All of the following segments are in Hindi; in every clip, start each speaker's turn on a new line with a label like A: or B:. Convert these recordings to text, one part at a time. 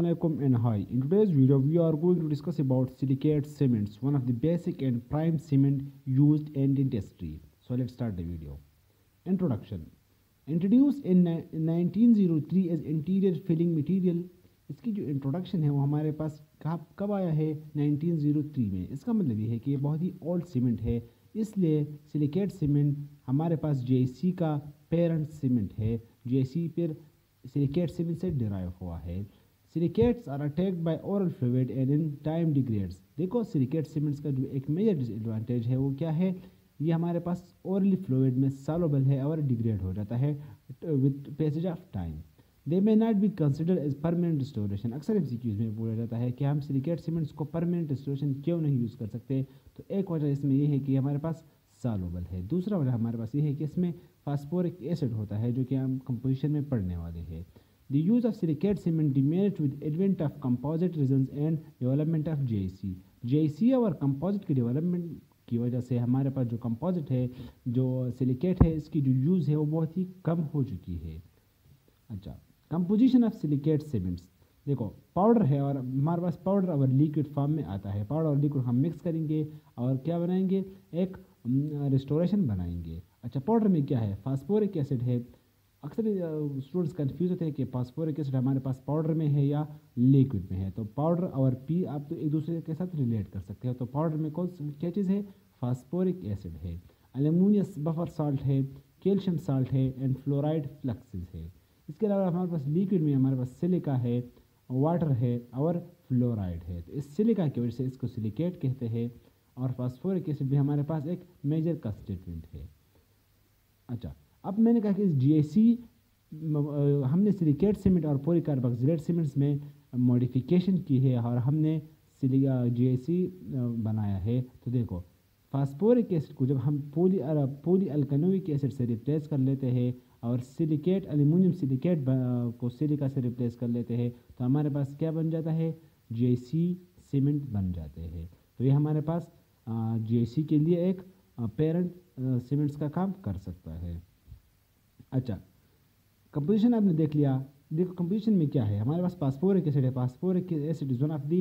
A: Assalamualaikum and hi. In today's video, we are going to discuss about silicate cements, one of the basic and prime cement used in dentistry. So let's start the video. Introduction. Introduced in 1903 as interior filling material. इसकी जो इंट्रोडक्शन है वो हमारे पास कब आया है 1903 में। इसका मतलब ये है कि ये बहुत ही ओल्ड सीमेंट है, इसलिए सिलिकेट सीमेंट हमारे पास JC का पेरेंट सीमेंट है। JC फिर सिलिकेट सीमेंट से डिराइव हुआ है। Silicates are attacked by oral fluid and in time degrades. देखो सिलिकेट सीमेंट्स का जो एक मेजर डिसएडवांटेज है वो क्या है, ये हमारे पास ओरली फ्लूइड में सॉल्युबल है और डिग्रेड हो जाता है with passage of time. They may not be considered as permanent restoration. अक्सर MCQs में पूछा जाता है कि हम सिलिकेट सीमेंट्स को परमानेंट रिस्टोरेशन क्यों नहीं यूज़ कर सकते, तो एक वजह इसमें यह है कि हमारे पास सॉल्युबल है। दूसरा वजह हमारे पास ये है कि इसमें फास्फोरिक एसिड होता है, जो कि हम कंपोजिशन में पढ़ने वाले हैं। The use of silicate cement diminished with advent of composite resins and development of JC और कंपोजिट के डेवलपमेंट की वजह से हमारे पास जो कंपोजिट है, जो सिलिकेट है, इसकी जो यूज़ है वो बहुत ही कम हो चुकी है। अच्छा, कंपोजिशन ऑफ सिलिकेट सीमेंट्स। देखो पाउडर है और हमारे पास पाउडर और लिक्विड फॉर्म में आता है। पाउडर और लिक्विड हम मिक्स करेंगे और क्या बनाएंगे, एक रिस्टोरेशन बनाएंगे। अच्छा, पाउडर में क्या है, फास्फोरिक एसिड है। अक्सर स्टूडेंट्स कंफ्यूज होते हैं कि फास्फोरिक एसिड हमारे पास पाउडर में है या लिक्विड में है। तो पाउडर और पी आप तो एक दूसरे के साथ रिलेट कर सकते हो। तो पाउडर में क्या चीज़ है, फास्फोरिक एसिड है, एल्यूमिनियस बफर साल्ट है, कैल्शियम साल्ट है एंड फ्लोराइड फ्लक्सिस है। इसके अलावा हमारे पास लिक्विड में हमारे पास सिलिका है, वाटर है और फ्लोराइड है। तो इस सिलिका की वजह से इसको सिलिकेट कहते हैं और फास्फोरिक एसिड भी हमारे पास एक मेजर कंस्टिट्यूएंट है। अच्छा, अब मैंने कहा कि इस JC हमने सिलिकेट सीमेंट और पॉलीकार्बोक्सिलेट सीमेंट्स में मॉडिफिकेशन की है और हमने JC बनाया है। तो देखो फास्फोरिक एसिड को जब हम पॉली अल्कानोइक एसिड से रिप्लेस कर लेते हैं और सिलिकेट एल्यूमिनियम सिलिकेट को सिलिका से रिप्लेस कर लेते हैं, तो हमारे पास क्या बन जाता है, JC सीमेंट बन जाते हैं। तो ये हमारे पास JC के लिए एक पेरेंट सीमेंट्स का काम कर सकता है। अच्छा, कंपोजिशन आपने देख लिया। देखो कंपोजिशन में क्या है, हमारे पास फास्फोरिक एसिड है। Phosphoric acid is one of the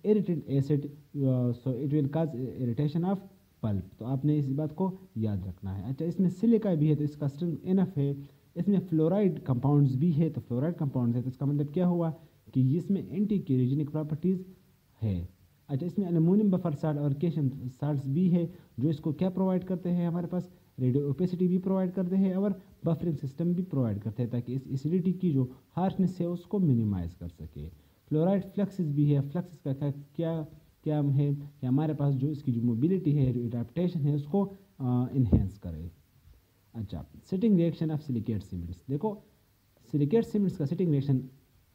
A: irritant acid, so it will cause irritation of pulp. तो आपने इस बात को याद रखना है। अच्छा, इसमें सिलिका भी है तो इसका स्ट्रेंथ इनफ है। इसमें फ्लोराइड कंपाउंड्स भी है, तो फ्लोराइड कंपाउंड्स है तो इसका मतलब क्या हुआ कि इसमें एंटी कैरियोजेनिक प्रॉपर्टीज़ है। अच्छा, इसमें एल्यूमिनियम बफर साल्ट और कैल्शियम साल्ट्स भी है, जो इसको क्या प्रोवाइड करते हैं, हमारे पास रेडियो ओपेसिटी भी प्रोवाइड करते हैं और बफरिंग सिस्टम भी प्रोवाइड करते हैं, ताकि इस एसिडिटी की जो हार्शनेस है उसको मिनिमाइज कर सके। फ्लोराइड फ्लक्सिस भी है। फ्लक्सिस का क्या है कि हमारे पास जो इसकी जो मोबिलिटी है, जो एडेप्टेशन है, उसको इन्हेंस करे। अच्छा, sitting reaction of silicate cements. देखो सिलिकेट सीमेंट्स का सिटिंग रिएक्शन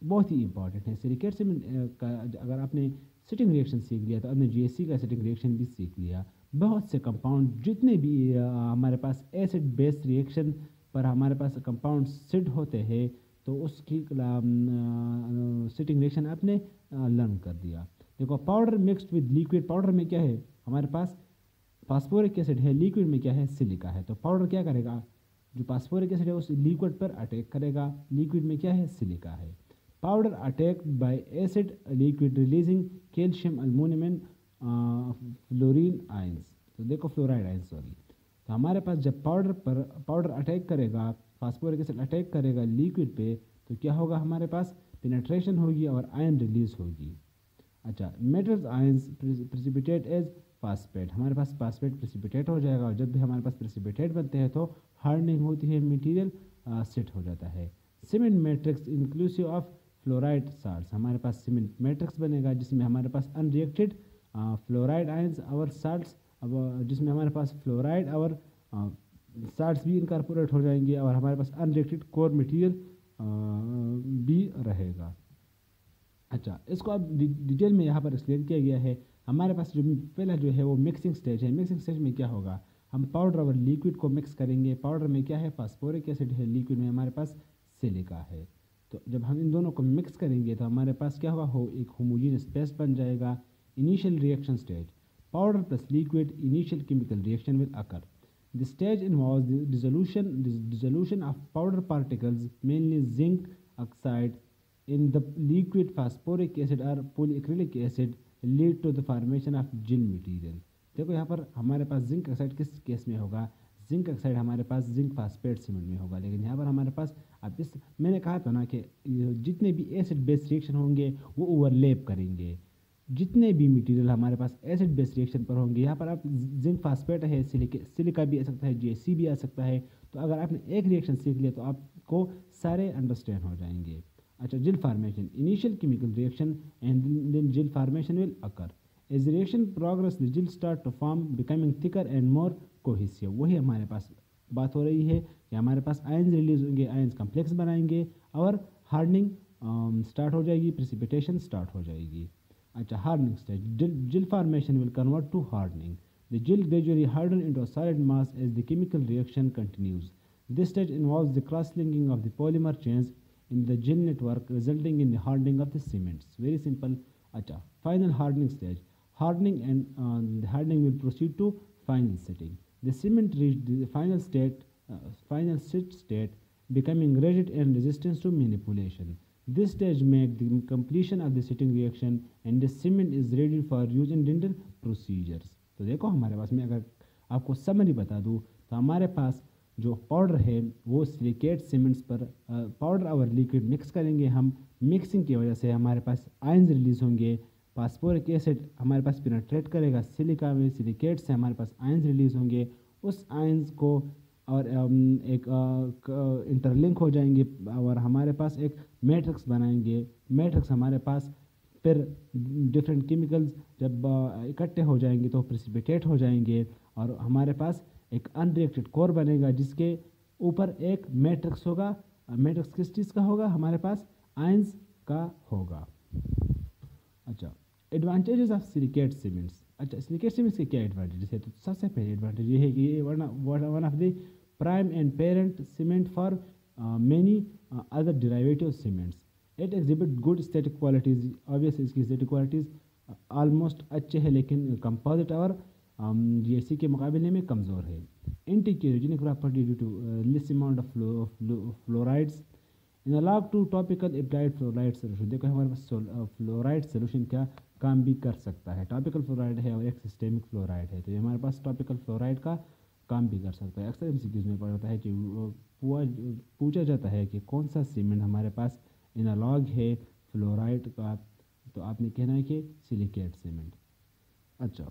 A: बहुत ही इंपॉर्टेंट है। सिलिकेट सीमेंट का अगर आपने सिटिंग रिएक्शन सीख लिया तो आपने JC का सिटिंग रिएक्शन भी सीख लिया। बहुत से कंपाउंड जितने भी हमारे पास एसिड बेस्ड रिएक्शन पर हमारे पास कंपाउंड सिट होते हैं, तो उसकी सिटिंग रिएक्शन आपने लर्न कर दिया। देखो powder mixed with liquid. Powder में क्या है, हमारे पास फास्फोरिक एसिड है, लिक्विड में क्या है, सिलिका है। तो पाउडर क्या करेगा, जो फास्फोरिक एसिड है उस लिक्विड पर अटैक करेगा। लिक्विड में क्या है, सिलिका है। Powder attack by acid liquid releasing calcium aluminium and fluorine ions. तो देखो फ्लोराइड आयंस सॉरी। तो हमारे पास जब पाउडर अटैक करेगा, फास्फोरिक एसिड अटैक करेगा लिक्विड पे, तो क्या होगा, हमारे पास पेनिट्रेशन होगी और आयन रिलीज होगी। अच्छा, metals ions precipitate as phosphate. हमारे पास फास्फेट प्रेसिपिटेट हो जाएगा और जब भी हमारे पास प्रेसिपिटेट बनते हैं तो हार्डनिंग होती है, मटेरियल सेट हो जाता है। Cement matrix inclusive of fluoride salts. हमारे पास सीमेंट मैट्रिक्स बनेगा जिसमें हमारे पास अनरिएक्टेड फ्लोराइड आयंस और साल्ट्स, अब जिसमें हमारे पास फ्लोराइड और साल्ट्स भी इनकॉर्पोरेट हो जाएंगे और हमारे पास अनरिएक्टेड कोर मटेरियल भी रहेगा। अच्छा, इसको अब डिटेल में यहाँ पर एक्सप्लेन किया गया है। हमारे पास जो पहला जो है वो मिक्सिंग स्टेज है। मिक्सिंग स्टेज में क्या होगा, हम पाउडर और लिक्विड को मिक्स करेंगे। पाउडर में क्या है, फास्फोरिक एसिड है, लिक्विड में हमारे पास सिलिका है। तो जब हम इन दोनों को मिक्स करेंगे तो हमारे पास क्या होगा, एक होमोजेनियस पेस्ट बन जाएगा। Initial reaction stage, powder plus liquid, initial chemical reaction will occur. The stage involves the dissolution of powder particles, mainly zinc oxide, in the liquid phosphoric acid or polyacrylic acid lead to the formation of gel material। देखो यहाँ पर हमारे पास जिंक ऑक्साइड किस केस में होगा, जिंक ऑक्साइड हमारे पास जिंक फास्फेट सीमेंट में होगा। लेकिन यहाँ पर हमारे पास अब इस मैंने कहा था ना कि जितने भी एसिड बेस रिएक्शन होंगे वो ओवरलैप करेंगे। जितने भी मटेरियल हमारे पास एसिड बेस रिएक्शन पर होंगे, यहाँ पर आप जिंक फास्फेट है, सिलिका भी आ सकता है, जीएससी भी आ सकता है। तो अगर आपने एक रिएक्शन सीख लिया तो आपको सारे अंडरस्टैंड हो जाएंगे। अच्छा, gel formation, initial chemical reaction and then gel formation will occur। as the reaction progress the gel start to form becoming thicker and more cohesive। वही हमारे पास बात हो रही है कि हमारे पास आयंस रिलीज होंगे, आयंस कम्प्लेक्स बनाएंगे और हार्डनिंग स्टार्ट हो जाएगी, प्रेसिपिटेशन स्टार्ट हो जाएगी। अच्छा, hardening stage, gel formation will convert to hardening। the gel gradually harden into a solid mass as the chemical reaction continues। this stage involves the cross-linking of the polymer chains in the gel network resulting in the hardening of the cements। very simple। अच्छा, final hardening stage, hardening and the hardening will proceed to final setting। the cement reached the final set state becoming rigid and resistant to manipulation। this stage makes the completion of the setting reaction and the cement is ready for use in dental procedures। तो देखो हमारे पास, मैं अगर आपको समरी बता दूं तो हमारे पास जो पाउडर है वो सिलिकेट सीमेंट्स पर पाउडर और लिक्विड मिक्स करेंगे हम। मिक्सिंग की वजह से हमारे पास आयंस रिलीज होंगे, फास्फोरिक एसिड हमारे पास पेनिट्रेट करेगा सिलिका में, सिलिकेट से हमारे पास आयंस रिलीज होंगे। उस आयंस को और एक इंटरलिंक हो जाएंगे और हमारे पास एक मैट्रिक्स बनाएंगे। मैट्रिक्स हमारे पास फिर डिफरेंट केमिकल्स जब इकट्ठे हो जाएंगे तो प्रेसिपिटेट हो जाएंगे और हमारे पास एक अनरिएक्टेड कोर बनेगा जिसके ऊपर एक मैट्रिक्स होगा। मैट्रिक्स किस चीज़ का होगा, हमारे पास आयंस का होगा। अच्छा, एडवांटेजेस ऑफ सिलिकेट सीमेंट्स। अच्छा, सिलिकेट सीमेंट्स के क्या एडवांटेजेस है, तो सबसे पहले एडवांटेज ये है कि ये one of the prime and parent cement for many other derivative cements. It exhibit good static qualities. Obviously इसकी स्टैटिक क्वालिटीज़ ऑलमोस्ट अच्छे हैं लेकिन कंपोजिट और जीएससी के मुकाबले में कमज़ोर है। Anti cariogenic property due to less amount of fluorides analog to topical applied fluoride solution. देखो हमारे पास फ्लोराइड सोल्यूशन क्या काम भी कर सकता है। टॉपिकल फ्लोराइड है और एक सिस्टेमिक फ्लोराइड है, तो ये हमारे पास टॉपिकल फ्लोराइड का काम भी कर सकता है। अक्सर एमसीक्यूज में पढ़ता है कि पूछा जाता है कि कौन सा सीमेंट हमारे पास एनालॉग है फ्लोराइड का, तो आपने कहना है कि सिलिकेट सीमेंट। अच्छा,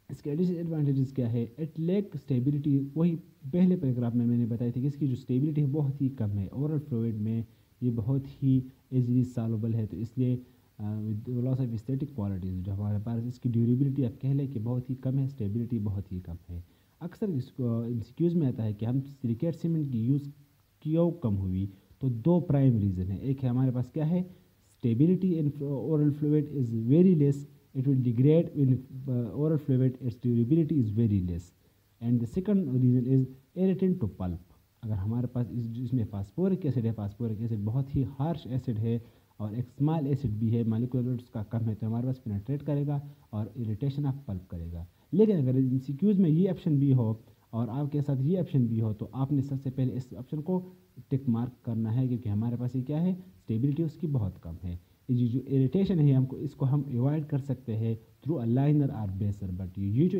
A: इसके डिसएडवांटेजेस क्या है, इट लैक स्टेबिलिटी। वही पहले पैराग्राफ में मैंने बताई थी कि इसकी जो स्टेबिलिटी है बहुत ही कम है। ओरल फ्लूइड में ये बहुत ही इजीली सॉल्युबल है, तो इसलिए लॉस ऑफ एस्थेटिक क्वालिटीज़ जो हमारे पास, इसकी ड्यूरेबिलिटी आप कह लें कि बहुत ही कम है, स्टेबिलिटी बहुत ही कम है। अक्सर इसको इंसिक्यूज में आता है कि हम सिलिकेट सीमेंट की यूज़ क्यों कम हुई, तो दो प्राइम रीज़न है। एक है हमारे पास क्या है, stability in oral fluid is very less, it will degrade in oral fluid, its durability is very less। and the second reason is irritant to pulp। अगर हमारे पास इसमें फास्फोरिक एसिड है, फास्फोरिक एसिड बहुत ही हार्श एसिड है और एक स्मॉल एसिड भी है, मॉलिक्यूलर वेट उसका कम है, तो हमारे पास पेनिट्रेट करेगा और इरिटेशन ऑफ पल्प करेगा। लेकिन अगर इंसिक्यूज में ये ऑप्शन भी हो और आपके साथ ये ऑप्शन भी हो तो आपने सबसे पहले इस ऑप्शन को टिक मार्क करना है, क्योंकि हमारे पास ये क्या है, स्टेबिलिटी उसकी बहुत कम है। ये जो इरिटेशन है हमको इसको हम अवॉइड कर सकते हैं थ्रू अ लाइनर और बेसर। बट ये जो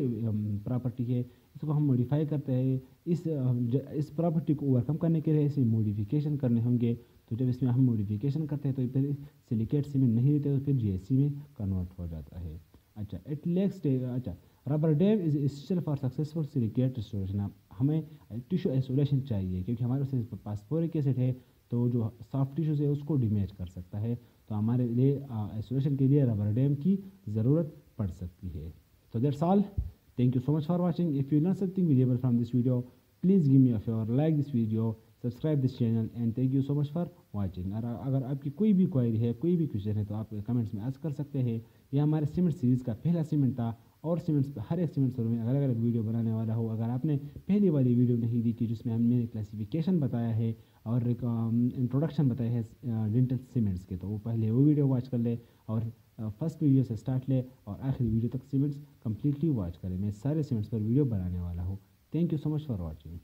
A: प्रॉपर्टी है इसको हम मॉडिफाई करते हैं। इस प्रॉपर्टी को ओवरकम करने के लिए इसे मॉडिफिकेशन करने होंगे। तो जब इसमें हम मॉडिफिकेशन करते हैं तो फिर सिलिकेट सीमेंट नहीं रहते तो फिर जीएससी में कन्वर्ट हो जाता है। अच्छा, इट लेक्स अच्छा, rubber dam is essential for successful silicate restoration. हमें टिश्यू आइसोलेशन चाहिए क्योंकि हमारे पास फास्फोरिक एसिड है तो जो सॉफ्ट टिश्यूज है उसको डैमेज कर सकता है, तो हमारे लिए आइसोलेशन के लिए रबर डैम की ज़रूरत पड़ सकती है। तो that's all, thank you so much for watching. If you learn something variable from this video please give me a favour, like this video, subscribe this channel and thank you so much for watching. और अगर आपकी कोई भी क्वेरी है, कोई भी क्वेश्चन है तो आप कमेंट्स में आस्क कर सकते हैं। यह हमारे सीमेंट सीरीज़ का पहला सीमेंट था और सीमेंट्स हर एक सीमेंट में अलग अलग वीडियो बनाने वाला हो। अगर आपने पहली वाली वीडियो नहीं देखी जिसमें हमने क्लासिफिकेशन बताया है और एक इंट्रोडक्शन बताया है डेंटल सीमेंट्स के, तो वो पहले वो वीडियो वॉच कर ले और फर्स्ट वीडियो से स्टार्ट ले और आखिरी वीडियो तक सीमेंट्स कम्प्लीटली वॉच करें। मैं सारे सीमेंट्स पर वीडियो बनाने वाला हूँ। Thank you so much for watching.